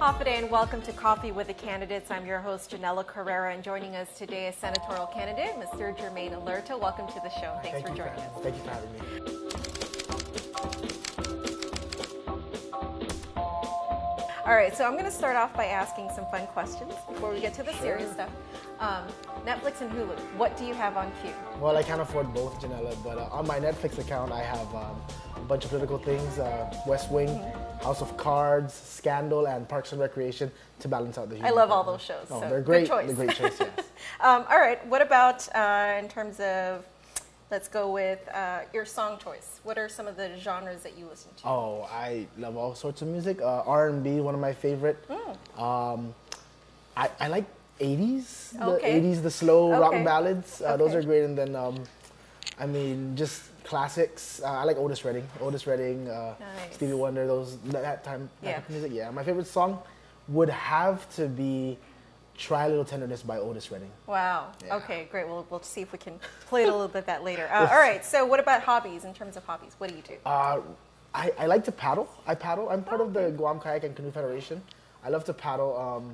Hafa and welcome to Coffee with the Candidates. I'm your host, Janella Carrera, and joining us today is senatorial candidate, Mr. Jermaine Alerta. Welcome to the show. Thanks for joining us. Thank you for having me. All right, so I'm going to start off by asking some fun questions before we get to the serious stuff. Netflix and Hulu, what do you have on queue? Well, I can't afford both, Janella, but on my Netflix account, I have a bunch of political things, West Wing, House of Cards, Scandal, and Parks and Recreation to balance out the humor. I love all those shows. Oh, so they're great. Good choice. They're great choice, yes. All right, what about in terms of, let's go with your song choice. What are some of the genres that you listen to? Oh, I love all sorts of music. R&B, one of my favorite. I like 80s, Okay. the 80s, the slow rock Okay. ballads. Those Okay. are great. And then, I mean, just classics. I like Otis Redding, Nice. Stevie Wonder, that type Yeah. of music. Yeah, my favorite song would have to be Try a Little Tenderness by Otis Redding. Wow. Yeah. Okay, great. We'll see if we can play it a little bit that later. All right. So, what about hobbies? In terms of hobbies, what do you do? I like to paddle. I paddle. I'm part of the Guam Kayak and Canoe Federation. I love to paddle.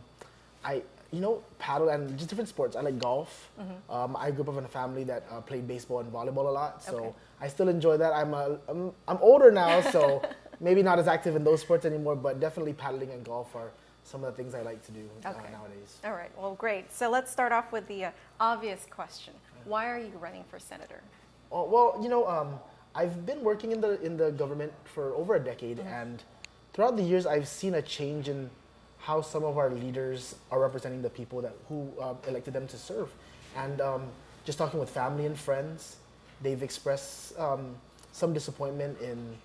Paddle and just different sports. I like golf. I grew up in a family that played baseball and volleyball a lot, so Okay. I still enjoy that. I'm older now, so maybe not as active in those sports anymore, but definitely paddling and golf are some of the things I like to do nowadays. All right. Well, great. So let's start off with the obvious question. Why are you running for senator? Oh, well, I've been working in the government for over a decade, and throughout the years, I've seen a change in how some of our leaders are representing the people who elected them to serve. And just talking with family and friends, they've expressed some disappointment in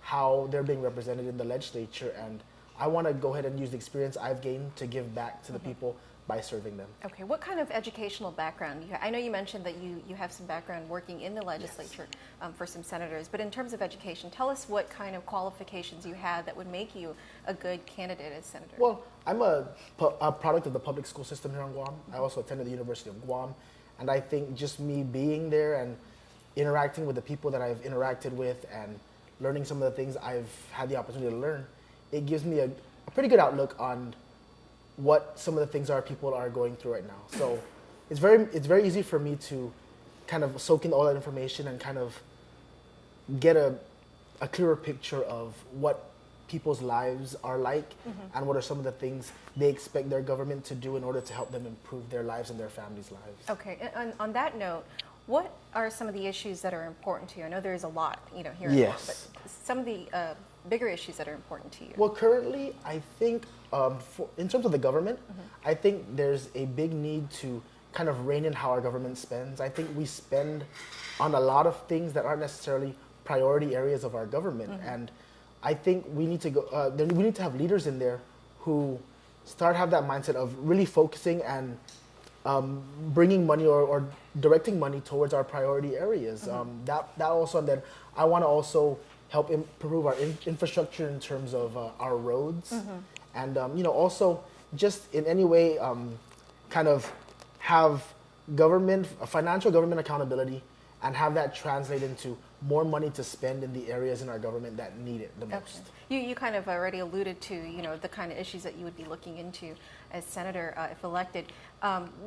how they're being represented in the legislature, and I want to go ahead and use the experience I've gained to give back to the people by serving them. Okay. What kind of educational background? I know you mentioned that you have some background working in the legislature for some senators, but in terms of education, tell us what kind of qualifications you had that would make you a good candidate as senator. Well, I'm a product of the public school system here on Guam. I also attended the University of Guam, and I think just me being there and interacting with the people that I've interacted with and learning some of the things I've had the opportunity to learn, it gives me a pretty good outlook on what some of the things people are going through right now. So it's very easy for me to kind of soak in all that information and kind of get a clearer picture of what people's lives are like and what are some of the things they expect their government to do in order to help them improve their lives and their families' lives. Okay. And on that note, what are some of the issues that are important to you? I know there's a lot, here in Guam, Yes. but some of the bigger issues that are important to you. Well, currently, I think in terms of the government, I think there's a big need to kind of rein in how our government spends. I think we spend on a lot of things that aren't necessarily priority areas of our government, and I think we need to go. We need to have leaders in there who have that mindset of really focusing and bringing money or directing money towards our priority areas. That also, and then I want to also help improve our infrastructure in terms of our roads, and also just in any way kind of have financial government accountability, and have that translate into more money to spend in the areas in our government that need it the most. You kind of already alluded to the kind of issues that you would be looking into as senator if elected.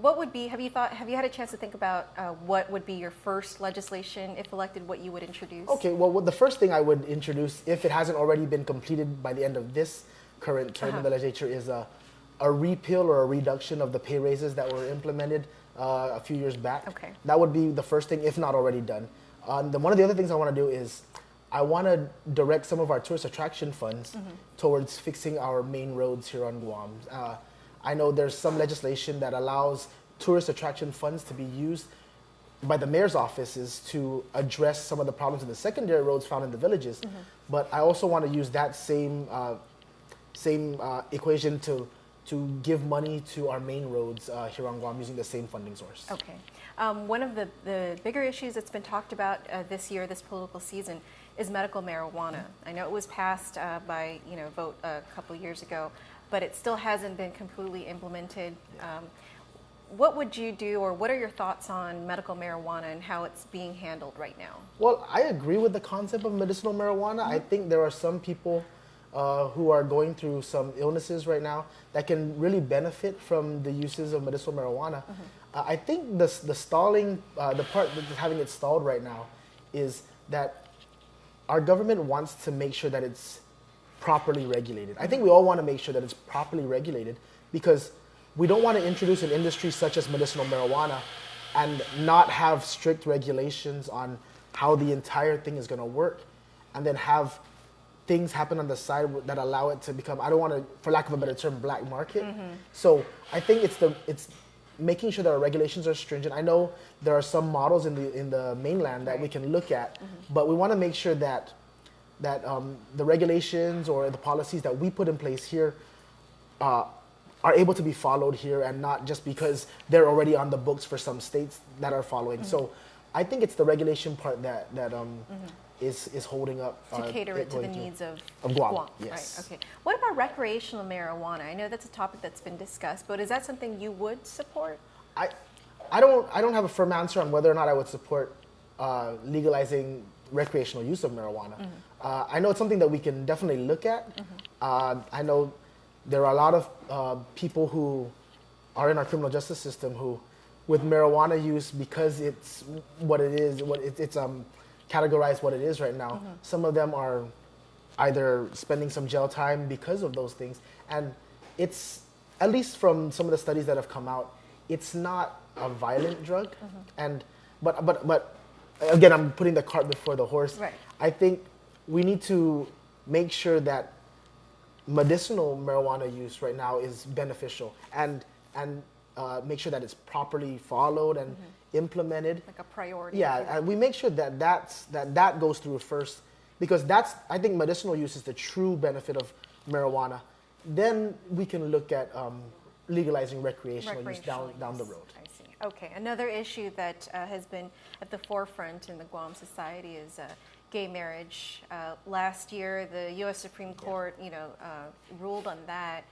What would be? Have you had a chance to think about what would be your first legislation if elected? What you would introduce? Okay, well, the first thing I would introduce, if it hasn't already been completed by the end of this current term in the legislature, is a repeal or a reduction of the pay raises that were implemented a few years back. Okay. That would be the first thing, if not already done. Then one of the other things I want to do is I want to direct some of our tourist attraction funds towards fixing our main roads here on Guam. I know there's some legislation that allows tourist attraction funds to be used by the mayor's offices to address some of the problems in the secondary roads found in the villages. But I also want to use that same equation to give money to our main roads here on Guam using the same funding source. Okay. One of the bigger issues that's been talked about this political season, is medical marijuana. I know it was passed by vote a couple of years ago, but it still hasn't been completely implemented. What would you do, or what are your thoughts on medical marijuana and how it's being handled right now? Well, I agree with the concept of medicinal marijuana. I think there are some people who are going through some illnesses right now that can really benefit from the uses of medicinal marijuana. I think the stalling, the part that's having it stalled right now is that our government wants to make sure that it's properly regulated. I think we all want to make sure that it's properly regulated because we don't want to introduce an industry such as medicinal marijuana and not have strict regulations on how the entire thing is going to work, and then have things happen on the side that allow it to become, I don't want to, for lack of a better term, black market. So I think it's making sure that our regulations are stringent. I know there are some models in the mainland that we can look at, but we want to make sure that the regulations or the policies that we put in place here are able to be followed here, and not just because they're already on the books for some states that are following. So I think it's the regulation part that is holding up. To cater it to the needs of Guam. Yes. Right, okay. What about recreational marijuana? I know that's a topic that's been discussed, but is that something you would support? I don't have a firm answer on whether or not I would support legalizing recreational use of marijuana. I know it's something that we can definitely look at. I know there are a lot of people who are in our criminal justice system who, with marijuana use, because it's what it is, it's categorized what it is right now, some of them are either spending some jail time because of those things. And it's, at least from some of the studies that have come out, it's not a violent drug. And but again, I'm putting the cart before the horse. Right. I think we need to make sure that medicinal marijuana use right now is beneficial, and make sure that it's properly followed and implemented. Like a priority. Yeah, and we make sure that that goes through first, because I think medicinal use is the true benefit of marijuana. Then we can look at legalizing recreational use down the road. I see. Okay, another issue that has been at the forefront in the Guam society is gay marriage. Last year, the U.S. Supreme Court, ruled on that.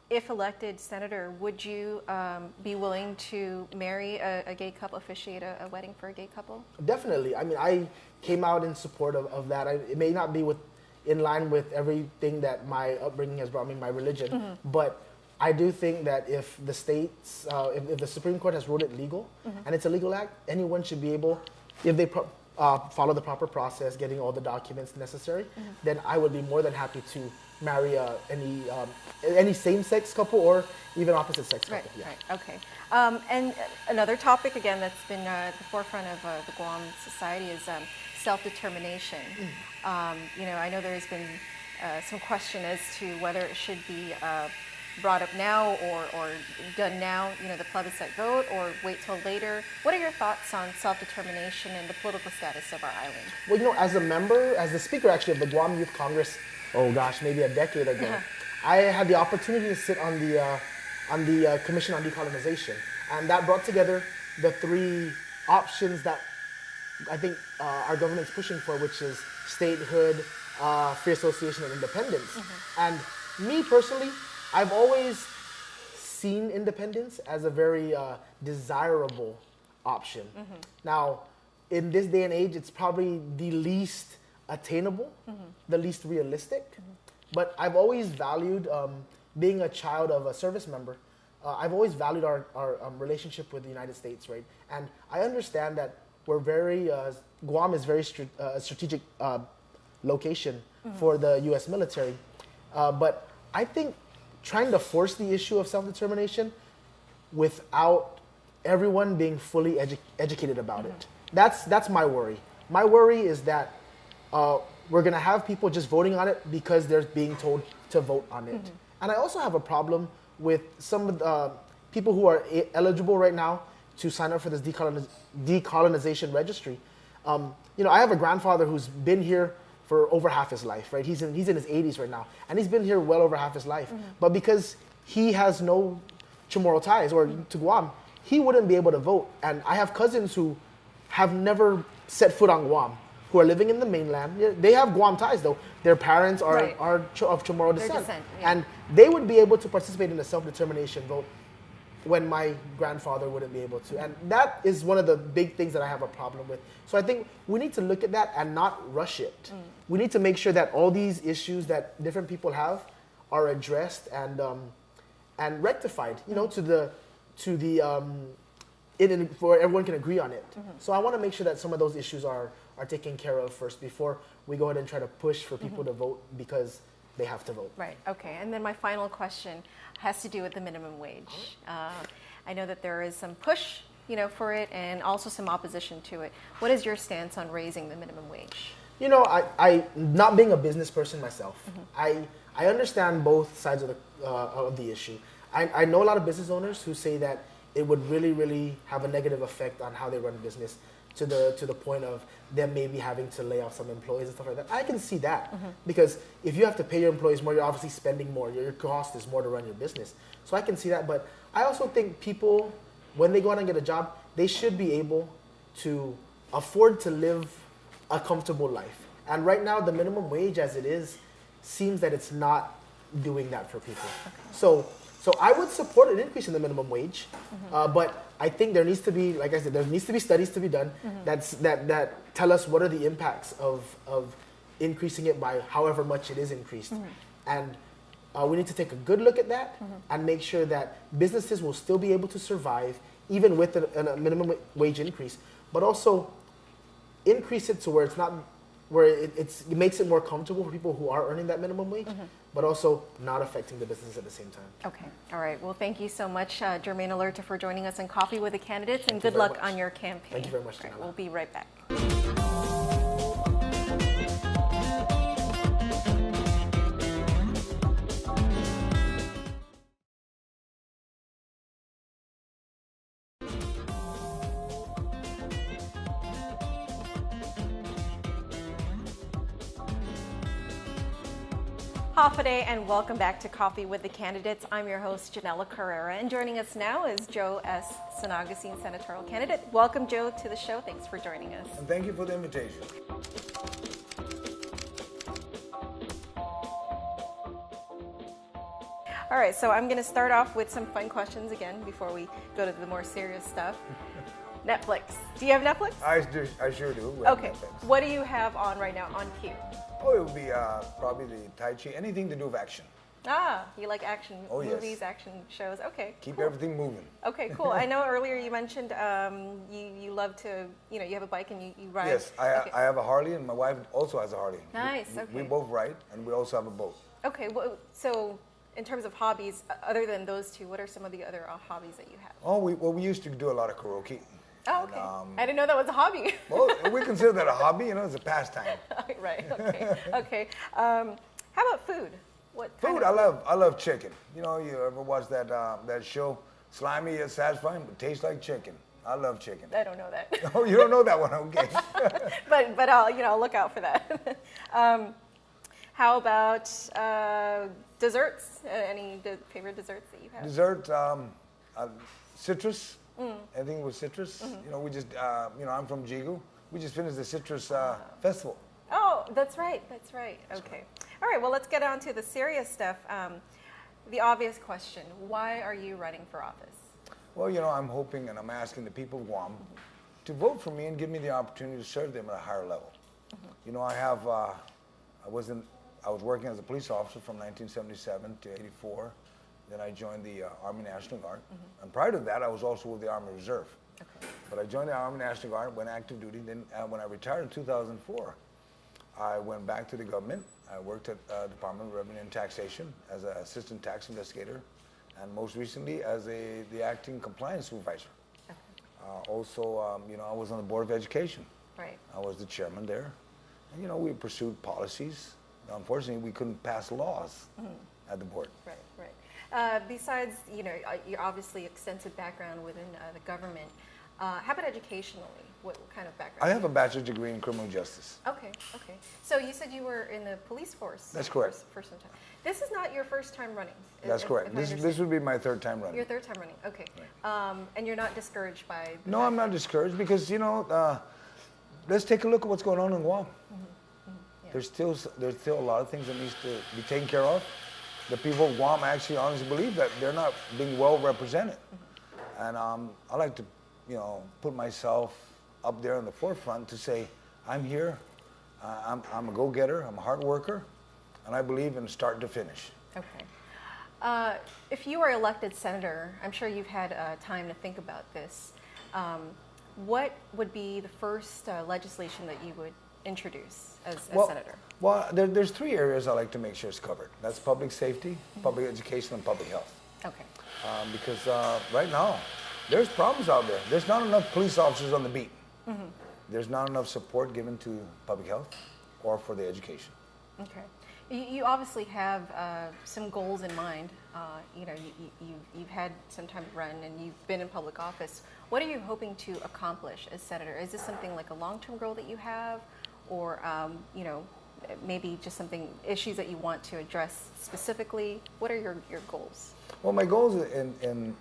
If elected senator, would you be willing to marry a gay couple, officiate a wedding for a gay couple? Definitely. I mean, I came out in support of that. It may not be in line with everything that my upbringing has brought me, my religion, but I do think that if the states, if the Supreme Court has ruled it legal, and it's a legal act, anyone should be able, if they follow the proper process, getting all the documents necessary, then I would be more than happy to marry any same-sex couple or even opposite-sex couple. Right, okay. And another topic, again, that's been at the forefront of the Guam society is self-determination. I know there has been some question as to whether it should be brought up now or done now, the plebiscite vote, or wait till later. What are your thoughts on self-determination and the political status of our island? Well, as a member, as the speaker actually of the Guam Youth Congress, oh gosh, maybe a decade ago, I had the opportunity to sit on the Commission on Decolonization, and that brought together the three options that I think our government's pushing for, which is statehood, free association, and independence. And me personally, I've always seen independence as a very desirable option. Now, in this day and age, it's probably the least attainable, the least realistic. But I've always valued, being a child of a service member, I've always valued our relationship with the United States, right? And I understand that we're Guam is very a strategic location for the U.S. military. But I think trying to force the issue of self-determination without everyone being fully educated about it, that's my worry. My worry is that we're going to have people just voting on it because they're being told to vote on it. And I also have a problem with some of the people who are eligible right now to sign up for this decolonization registry. I have a grandfather who's been here for over half his life, right? He's in his 80s right now, and he's been here well over half his life. But because he has no Chamorro ties or to Guam, he wouldn't be able to vote. And I have cousins who have never set foot on Guam, who are living in the mainland. They have Guam ties, though. Their parents are of Chamorro descent. And they would be able to participate in the self-determination vote when my grandfather wouldn't be able to. And that is one of the big things that I have a problem with. So I think we need to look at that and not rush it. We need to make sure that all these issues that different people have are addressed and rectified, you know, for everyone can agree on it. So I want to make sure that some of those issues are taken care of first before we go ahead and try to push for people to vote because they have to vote. Right, okay. And then my final question has to do with the minimum wage. I know that there is some push, you know, for it and also some opposition to it. What is your stance on raising the minimum wage? You know, I not being a business person myself, I understand both sides of the issue. I know a lot of business owners who say that it would really, really have a negative effect on how they run business to the point of them maybe having to lay off some employees and stuff like that. I can see that because if you have to pay your employees more, you're obviously spending more. Your cost is more to run your business. So I can see that. But I also think people, when they go out and get a job, they should be able to afford to live a comfortable life. And right now, the minimum wage as it is, seems that it's not doing that for people. So I would support an increase in the minimum wage, but I think there needs to be, like I said, there needs to be studies to be done that tell us what are the impacts of increasing it by however much it is increased. And we need to take a good look at that and make sure that businesses will still be able to survive even with a minimum wage increase, but also increase it to where it's not, where it makes it more comfortable for people who are earning that minimum wage, but also not affecting the business at the same time. Okay, all right. Well, thank you so much, Jermaine Alerta, for joining us on Coffee with the Candidates, and good luck on your campaign. Thank you very much, Right, we'll be right back. Hafaday, and welcome back to Coffee with the Candidates. I'm your host, Janella Carrera, and joining us now is Joe S. Sanagasine, senatorial candidate. Welcome, Joe, to the show. Thanks for joining us. And thank you for the invitation. All right, so I'm going to start off with some fun questions again before we go to the more serious stuff. Netflix. Do you have Netflix? I sure do. Okay. What do you have on right now on queue? Oh, it would be probably the Tai Chi, anything to do with action. Ah, you like action movies, yes. Action shows. Okay. Keep cool. everything moving. Okay, cool. I know earlier you mentioned you love to, you have a bike and you ride. Yes, I have a Harley, and my wife also has a Harley. Nice. We Okay. both ride, and we also have a boat. Okay. Well, so in terms of hobbies, other than those two, what are some of the other hobbies that you have? Oh, we used to do a lot of karaoke. Oh, okay. I didn't know that was a hobby. Well, we consider that a hobby, it's a pastime. Right. Okay. Okay. How about food? What kind Food, of I love chicken. You ever watch that show, Slimy yet Satisfying, but tastes like chicken? I love chicken. I don't know that. Oh, you don't know that one? Okay. but I'll look out for that. How about desserts? Any favorite desserts that you have? Dessert, citrus. Anything with citrus. We just, I'm from Jigu. We just finished the citrus festival. Oh, that's right. That's right. Okay. All right. Well, let's get on to the serious stuff. The obvious question: why are you running for office? Well, I'm hoping and I'm asking the people of Guam to vote for me and give me the opportunity to serve them at a higher level. I was working as a police officer from 1977 to 84. Then I joined the Army National Guard. And prior to that, I was also with the Army Reserve. Okay. But I joined the Army National Guard, went active duty. Then when I retired in 2004, I went back to the government. I worked at Department of Revenue and Taxation as an assistant tax investigator, and most recently as the acting compliance supervisor. Okay. I was on the Board of Education. Right. I was the chairman there. And, we pursued policies. Unfortunately, we couldn't pass laws at the board. Right, right. Besides, your obviously extensive background within the government, how about educationally? What kind of background? I have a bachelor's degree in criminal justice. Okay, okay. So you said you were in the police force. That's correct. For some time. This is not your first time running. That's correct. This would be my third time running. Your third time running. Okay. Right. And you're not discouraged by? No, I'm not discouraged because let's take a look at what's going on in Guam. Yeah. There's still a lot of things that needs to be taken care of. The people of Guam actually honestly believe that they're not being well represented. And I like to, put myself up there in the forefront to say, I'm here, I'm a go-getter, I'm a hard worker, and I believe in start to finish. Okay. If you are elected senator, I'm sure you've had time to think about this. What would be the first legislation that you would introduce as senator? Well, there's 3 areas I like to make sure is covered. That's public safety, public education, and public health. Okay. Because right now, there's problems out there. There's not enough police officers on the beat. There's not enough support given to public health or for the education. Okay. You obviously have some goals in mind. You've had some time to run and you've been in public office. What are you hoping to accomplish as senator? Is this something like a long-term goal that you have, or maybe just issues that you want to address specifically? What are your goals? Well, my goals,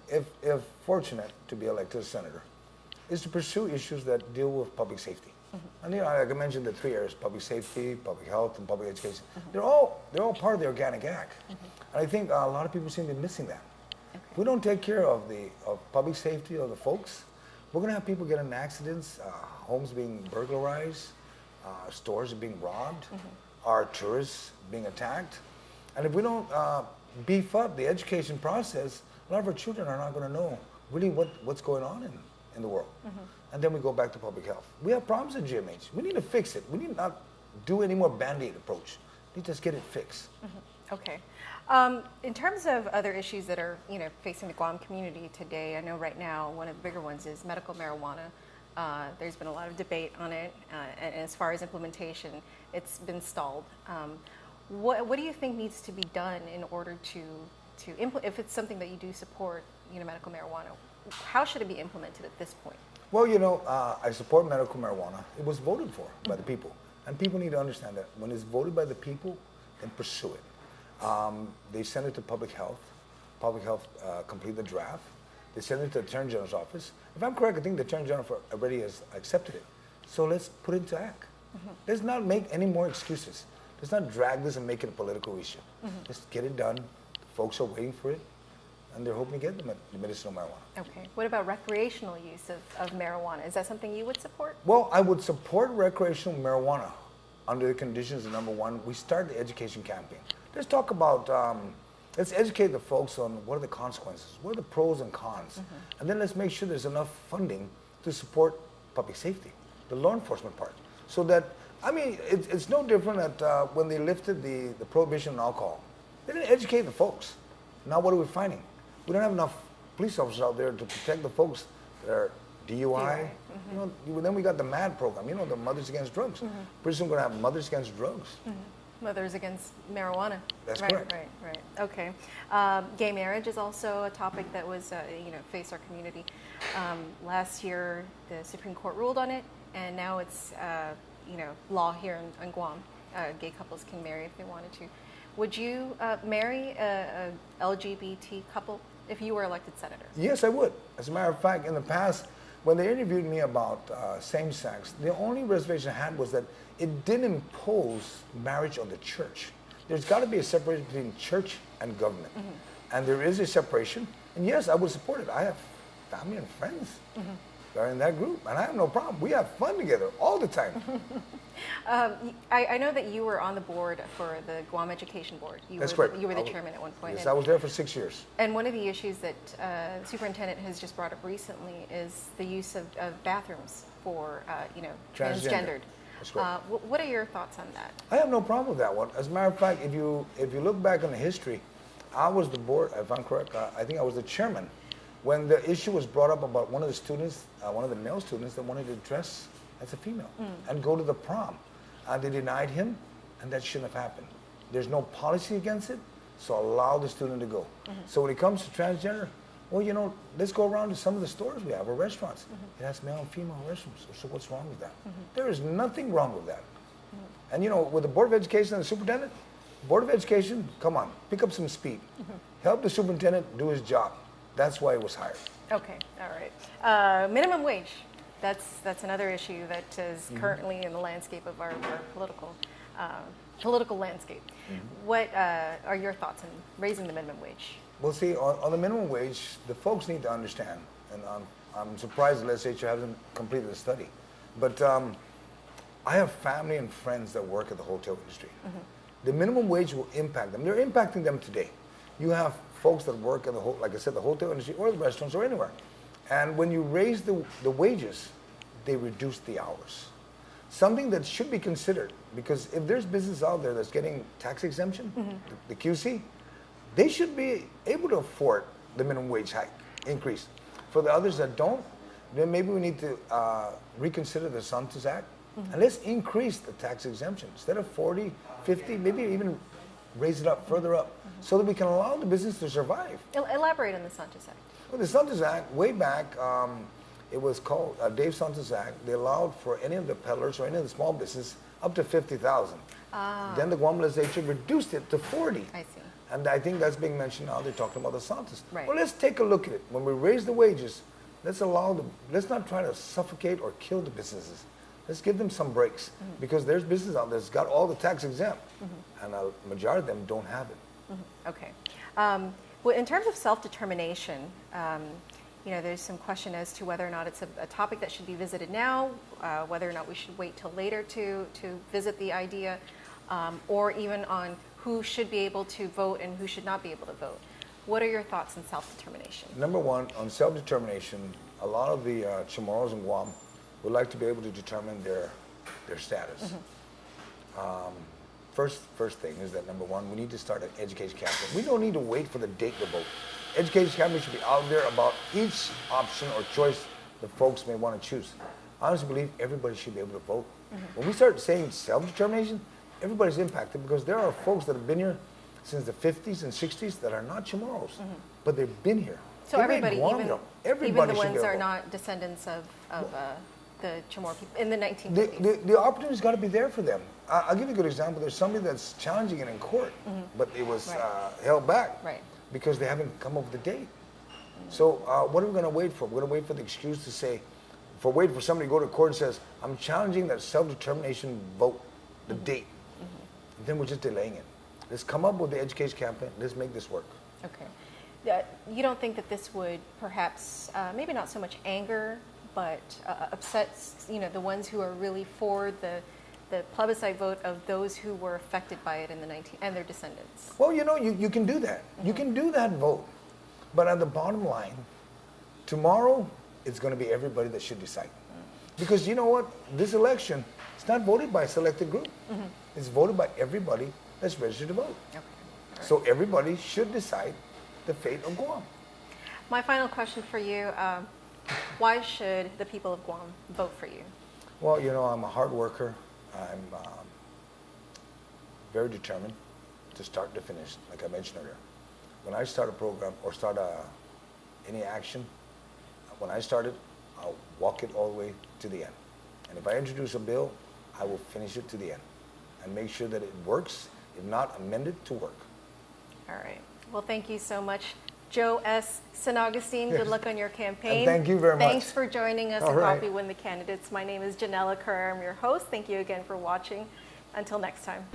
if fortunate to be elected as senator, is to pursue issues that deal with public safety. And like I mentioned, the 3 areas: public safety, public health, and public education. They're all part of the organic act. And I think a lot of people seem to be missing that. Okay. If we don't take care of public safety of the folks, we're going to have people getting in accidents, homes being burglarized, stores being robbed, our tourists being attacked. And if we don't beef up the education process, a lot of our children are not going to know really what's going on in the world. And then we go back to public health. We have problems at GMH. We need to fix it. We need not do any more Band-Aid approach. We need to just get it fixed. Okay. In terms of other issues that are facing the Guam community today, I know right now one of the bigger ones is medical marijuana. There's been a lot of debate on it, and as far as implementation, it's been stalled. What do you think needs to be done in order to implement, if it's something that you do support, medical marijuana, how should it be implemented at this point? Well, I support medical marijuana. It was voted for by the people. And people need to understand that when it's voted by the people, then pursue it. They sent it to public health. Public health completed the draft. They sent it to the Attorney General's office. If I'm correct, I think the Attorney General already has accepted it. So let's put it into act. Let's not make any more excuses. Let's not drag this and make it a political issue. Let's get it done. Folks are waiting for it, and they're hoping to get the medicinal marijuana. Okay. What about recreational use of marijuana? Is that something you would support? Well, I would support recreational marijuana under the conditions of, number one, we start the education campaign. Let's talk about, let's educate the folks on what are the consequences, what are the pros and cons, and then let's make sure there's enough funding to support public safety, the law enforcement part. So that, it's no different that when they lifted the prohibition on alcohol. They didn't educate the folks. Now what are we finding? We don't have enough police officers out there to protect the folks that are DUI. Then we got the MAD program, the Mothers Against Drugs. Pretty soon we're going to have Mothers Against Drugs. Mothers Against Marijuana. That's correct. Right. Okay. Gay marriage is also a topic that was, faced our community. Last year, the Supreme Court ruled on it, and now it's, law here in Guam. Gay couples can marry if they wanted to. Would you marry a LGBT couple if you were elected senator? Yes, I would. As a matter of fact, in the past, when they interviewed me about same-sex, the only reservation I had was that it didn't impose marriage on the church. There's got to be a separation between church and government. And there is a separation. And yes, I would support it. I have family and friends that are in that group, and I have no problem. We have fun together all the time. I know that you were on the board for the Guam Education Board. That's correct. You were the chairman at one point. Yes, I was there for 6 years. And one of the issues that the superintendent has just brought up recently is the use of bathrooms for, transgendered. That's correct. What are your thoughts on that? I have no problem with that one. As a matter of fact, if you look back on the history, I was the board, if I'm correct, I think I was the chairman when the issue was brought up about one of the students, one of the male students that wanted to dress as a female and go to the prom. They denied him, and that shouldn't have happened. There's no policy against it, so allow the student to go. So when it comes to transgender, well, let's go around to some of the stores we have or restaurants. It has male and female restrooms, so what's wrong with that? There is nothing wrong with that. And with the Board of Education and the superintendent, Board of Education, come on, pick up some speed. Help the superintendent do his job. That's why it was hired. Okay, all right. Minimum wage. That's another issue that is currently in the landscape of our political landscape. What are your thoughts on raising the minimum wage? Well, see, on the minimum wage, the folks need to understand, and I'm surprised the legislature hasn't completed the study. But I have family and friends that work at the hotel industry. The minimum wage will impact them. They're impacting them today. You have folks that work at like I said, the hotel industry or the restaurants or anywhere. And when you raise the wages, they reduce the hours. Something that should be considered, because if there's business out there that's getting tax exemption, the QC, they should be able to afford the minimum wage hike increase. For the others that don't, then maybe we need to reconsider the Santos Act, and let's increase the tax exemption. Instead of 40, 50, maybe even raise it up, further up, so that we can allow the business to survive. Elaborate on the Santos Act. Well, the Santos Act, way back, it was called Dave Santos Act. They allowed for any of the peddlers or any of the small business up to 50,000. Then the Guam legislature reduced it to 40. I see. And I think that's being mentioned now. They're talking about the Santos. Right. Well, let's take a look at it. When we raise the wages, let's not try to suffocate or kill the businesses. Let's give them some breaks, because there's business out there that's got all the tax exempt, and a majority of them don't have it. Okay. Well, in terms of self-determination, there's some question as to whether or not it's a topic that should be visited now, whether or not we should wait till later to visit the idea, or even on who should be able to vote and who should not be able to vote. What are your thoughts on self-determination? Number one, on self-determination, a lot of the Chamorros in Guam would like to be able to determine their status. First thing is that, number one, we need to start an education campaign. We don't need to wait for the date to vote. Education campaign should be out there about each option or choice the folks may want to choose. I honestly believe everybody should be able to vote. When we start saying self-determination, everybody's impacted, because there are folks that have been here since the 50s and 60s that are not Chamorros, but they've been here. So They everybody, made Guam even, them. even Everybody the should be ones able are to vote. not descendants of the Chamorro people in the 1950s. The opportunity's got to be there for them. I'll give you a good example. There's somebody that's challenging it in court, but it was held back because they haven't come up with a date. So what are we going to wait for? We're going to wait for the excuse to say, wait for somebody to go to court and says, I'm challenging that self-determination vote, the date. Then we're just delaying it. Let's come up with the education campaign. Let's make this work. Okay. You don't think that this would perhaps, maybe not so much anger, but upset, the ones who are really for the plebiscite vote of those who were affected by it in the and their descendants? Well, you can do that. You can do that vote. But at the bottom line, tomorrow, it's going to be everybody that should decide. Because you know what? This election, it's not voted by a selected group. It's voted by everybody that's registered to vote. Okay. Right. So everybody should decide the fate of Guam. My final question for you, why should the people of Guam vote for you? Well, I'm a hard worker. I'm very determined to start to finish, like I mentioned earlier. When I start a program or start any action, when I start it, I'll walk it all the way to the end. And if I introduce a bill, I will finish it to the end and make sure that it works, if not amend it to work. All right. Well, thank you so much, Joe S. San Augustine. Good luck on your campaign. And thank you very much. Thanks for joining us All on right. Coffee Win the Candidates. My name is Janella Kerr. I'm your host. Thank you again for watching. Until next time.